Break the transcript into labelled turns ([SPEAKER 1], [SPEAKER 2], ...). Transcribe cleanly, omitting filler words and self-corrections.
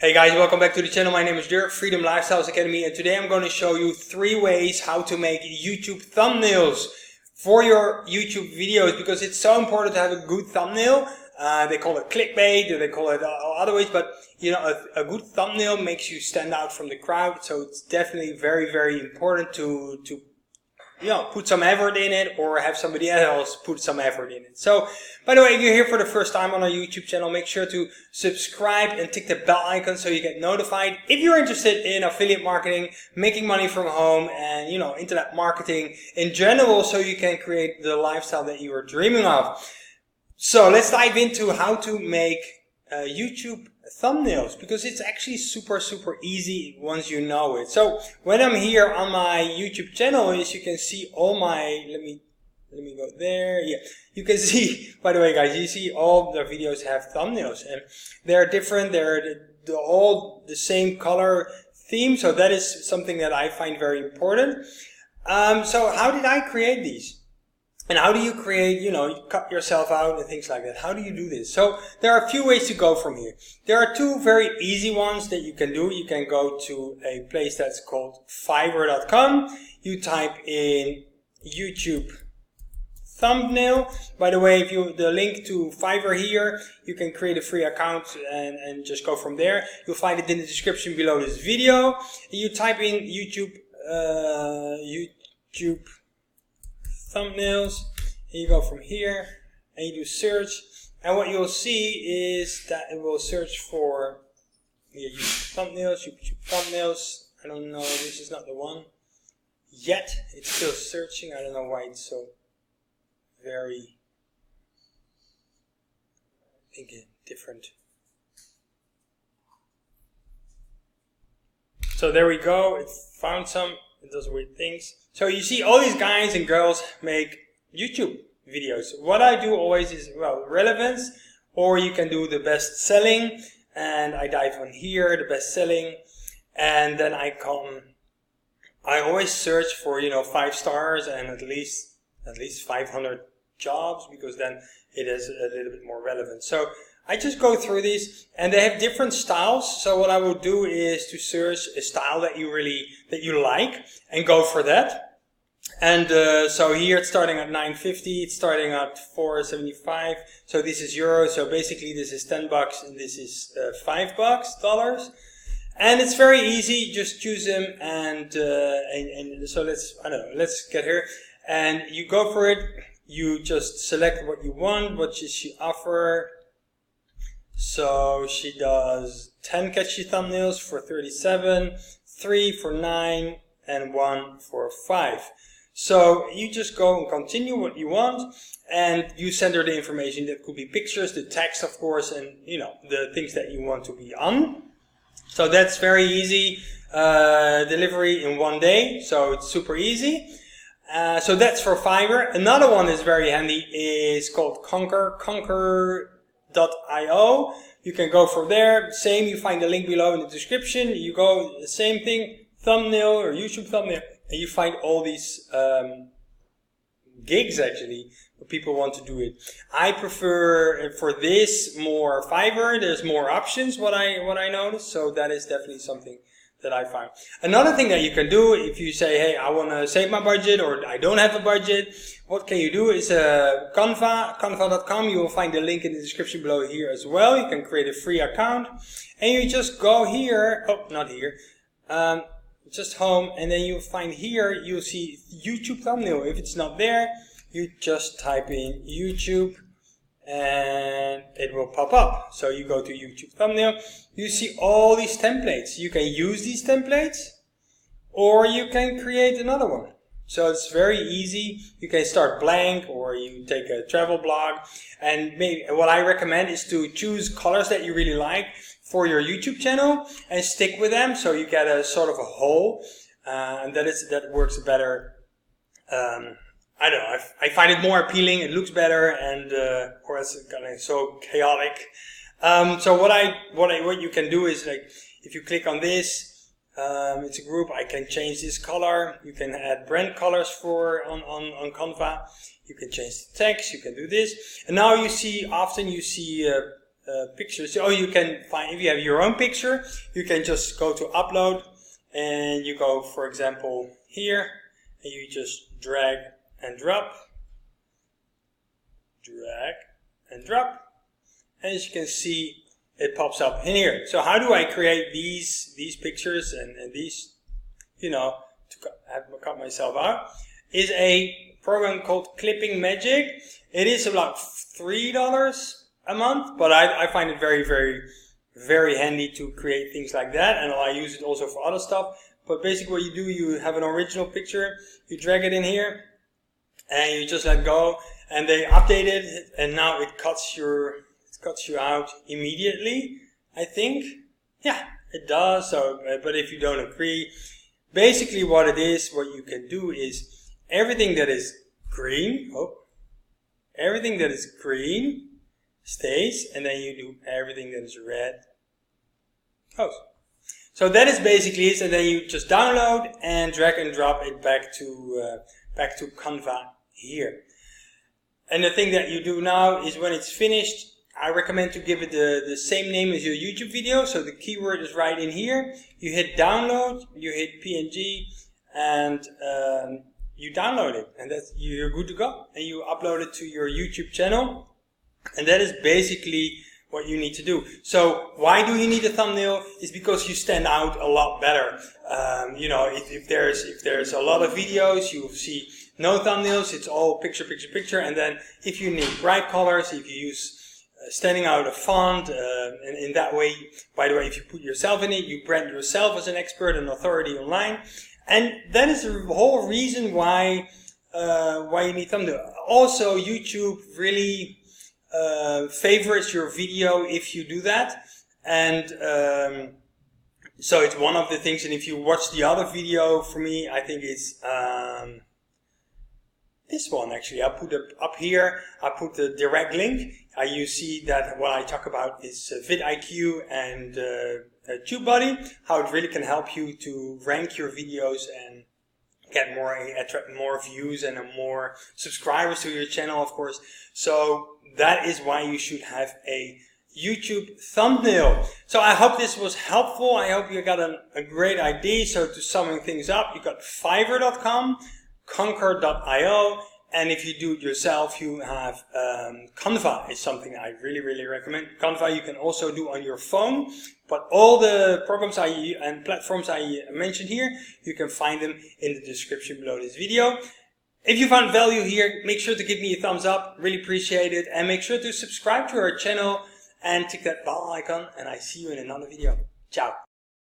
[SPEAKER 1] Hey guys, welcome back to the channel. My name is Dirk, Freedom Lifestyles Academy, and today I'm going to show you 3 ways how to make YouTube thumbnails for your YouTube videos, because it's so important to have a good thumbnail. They call it clickbait, or they call it other ways, but you know, a good thumbnail makes you stand out from the crowd. So it's definitely very important to put some effort in it, or have somebody else put some effort in it. So, by the way, if you're here for the first time on our YouTube channel, make sure to subscribe and tick the bell icon so you get notified. If you're interested in affiliate marketing, making money from home, and internet marketing in general, so you can create the lifestyle that you are dreaming of. So let's dive into how to make YouTube thumbnails, because it's actually super easy once you know it. So when I'm here on my YouTube channel, as you can see all my, let me go there. Yeah, you can see, by the way guys, you see all the videos have thumbnails, and they're different. They're all the same color theme, so that is something that I find very important. So how did I create these? And how do you create, you cut yourself out and things like that? How do you do this? So there are a few ways to go from here. There are 2 very easy ones that you can do. You can go to a place that's called Fiverr.com. You type in YouTube thumbnail. By the way, if the link to Fiverr here, you can create a free account and just go from there. You'll find it in the description below this video. You type in YouTube thumbnails, and you go from here and you do search, and what you'll see is that it will search for YouTube thumbnails. I don't know, this is not the one yet. It's still searching. I don't know why it's so very different. So there we go, it found some. It does weird things. So you see all these guys and girls make YouTube videos. What I do always is, relevance, or you can do the best selling, and I dive on here, the best selling, and then I always search for 5 stars and at least 500 jobs, because then it is a little bit more relevant. So I just go through these, and they have different styles. So what I will do is to search a style that you like and go for that. And so here it's starting at $9.50, it's starting at $4.75. So this is euros. So basically this is $10 and this is $5. And it's very easy. Just choose them, and so let's get here. And you go for it. You just select what you want. What does she offer? So she does 10 catchy thumbnails for $37, 3 for $9, and 1 for $5. So you just go and continue what you want, and you send her the information. That could be pictures, the text of course, and the things that you want to be on. So that's very easy. Delivery in 1 day, so it's super easy. So that's for Fiverr. Another one is very handy, is called Conquer.io. You can go from there. Same, you find the link below in the description. You go, the same thing, thumbnail or YouTube thumbnail, and you find all these gigs actually, where people want to do it. I prefer for this more Fiverr. There's more options, what I noticed. So that is definitely something that I find. Another thing that you can do, if you say, hey, I want to save my budget, or I don't have a budget, what can you do is Canva.com. You will find the link in the description below here as well. You can create a free account, and you just go here, not here, just home, and then you'll find here, you'll see YouTube thumbnail. If it's not there, you just type in YouTube, and it will pop up. So you go to YouTube thumbnail, you see all these templates. You can use these templates, or you can create another one. So it's very easy. You can start blank, or you take a travel blog, and maybe what I recommend is to choose colors that you really like for your YouTube channel and stick with them, so you get a sort of a whole, and that works better. I don't know, I find it more appealing, it looks better, and or it's kind of so chaotic. So what you can do is, like, if you click on this, it's a group, I can change this color. You can add brand colors on Canva. You can change the text, you can do this. And now you see, often you see pictures. Oh, you can find, if you have your own picture, you can just go to upload and you go, for example, here, and you just drag and drop, and as you can see, it pops up in here. So how do I create these pictures and these, you know, to cut myself out, is a program called Clipping Magic. It is about $3 a month, but I find it very, very, very handy to create things like that, and I use it also for other stuff. But basically what you do, you have an original picture, you drag it in here, and you just let go, and they update it, and now it cuts you out immediately, I think. Yeah, it does. So, but if you don't agree, basically what it is, what you can do is everything that is green, everything that is green stays, and then you do everything that is red goes. So that is basically it, and then you just download and drag and drop it back to Canva here. And the thing that you do now is when it's finished, I recommend to give it the same name as your YouTube video. So the keyword is right in here. You hit download, you hit PNG, and you download it, and you're good to go. And you upload it to your YouTube channel, and that is basically what you need to do. So why do you need a thumbnail? Is because you stand out a lot better. You know, if there's a lot of videos, you will see no thumbnails. It's all picture, picture, picture. And then if you need bright colors, if you use standing out a font, and in that way, by the way, if you put yourself in it, you brand yourself as an expert and authority online. And that is the whole reason why you need thumbnail. Also, YouTube really favorites your video if you do that, and so it's one of the things. And if you watch the other video, for me, I think it's this one actually. I put it up here. I put the direct link. You see that what I talk about is vidIQ and TubeBuddy, how it really can help you to rank your videos and get attract more views and more subscribers to your channel, of course. So that is why you should have a YouTube thumbnail. So I hope this was helpful. I hope you got a great idea. So to summing things up, you got Fiverr.com, Conquer.io, and if you do it yourself, you have Canva is something I really, really recommend. Canva you can also do on your phone, but all the programs and platforms I mentioned here, you can find them in the description below this video. If you found value here, make sure to give me a thumbs up, really appreciate it, and make sure to subscribe to our channel and tick that bell icon, and I see you in another video. Ciao!